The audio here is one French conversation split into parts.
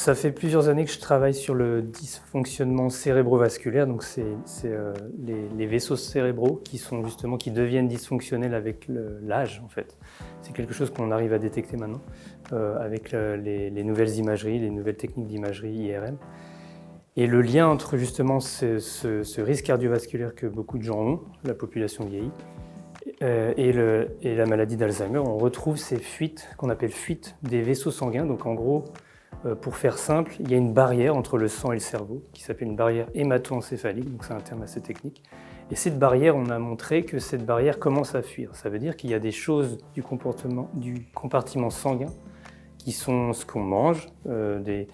Ça fait plusieurs années que je travaille sur le dysfonctionnement cérébrovasculaire, donc c'est les vaisseaux cérébraux qui deviennent dysfonctionnels avec l'âge en fait. C'est quelque chose qu'on arrive à détecter maintenant avec les nouvelles imageries, les nouvelles techniques d'imagerie IRM. Et le lien entre justement ce risque cardiovasculaire que beaucoup de gens ont, la population vieillit, et la maladie d'Alzheimer, on retrouve ces fuites qu'on appelle fuites des vaisseaux sanguins. Donc en gros, pour faire simple, il y a une barrière entre le sang et le cerveau qui s'appelle une barrière hémato-encéphalique, donc c'est un terme assez technique. Et cette barrière, on a montré que cette barrière commence à fuir. Ça veut dire qu'il y a des choses du compartiment sanguin qui sont ce qu'on mange, des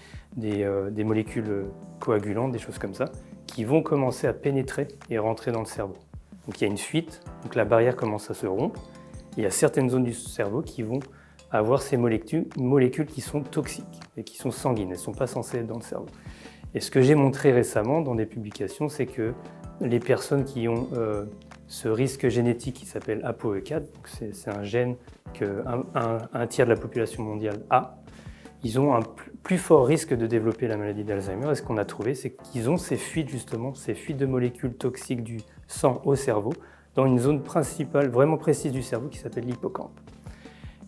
molécules coagulantes, des choses comme ça, qui vont commencer à pénétrer et rentrer dans le cerveau. Donc il y a une fuite, donc la barrière commence à se rompre. Il y a certaines zones du cerveau qui vont avoir ces molécules qui sont toxiques et qui sont sanguines, elles ne sont pas censées être dans le cerveau. Et ce que j'ai montré récemment dans des publications, c'est que les personnes qui ont ce risque génétique qui s'appelle ApoE4, c'est un gène qu'un tiers de la population mondiale a, ils ont un plus fort risque de développer la maladie d'Alzheimer. Et ce qu'on a trouvé, c'est qu'ils ont ces fuites justement, ces fuites de molécules toxiques du sang au cerveau, dans une zone principale, vraiment précise du cerveau qui s'appelle l'hippocampe.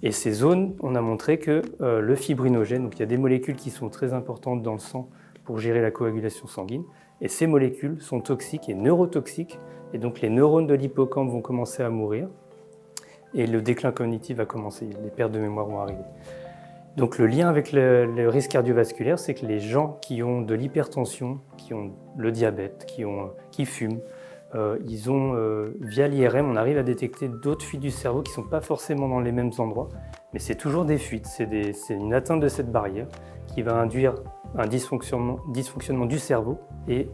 Et ces zones, on a montré que le fibrinogène, donc il y a des molécules qui sont très importantes dans le sang pour gérer la coagulation sanguine, et ces molécules sont toxiques et neurotoxiques, et donc les neurones de l'hippocampe vont commencer à mourir, et le déclin cognitif va commencer, les pertes de mémoire vont arriver. Donc le lien avec le risque cardiovasculaire, c'est que les gens qui ont de l'hypertension, qui ont le diabète, qui fument, via l'IRM, on arrive à détecter d'autres fuites du cerveau qui ne sont pas forcément dans les mêmes endroits, mais c'est toujours des fuites, c'est une atteinte de cette barrière qui va induire un dysfonctionnement du cerveau et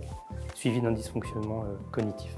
suivi d'un dysfonctionnement cognitif.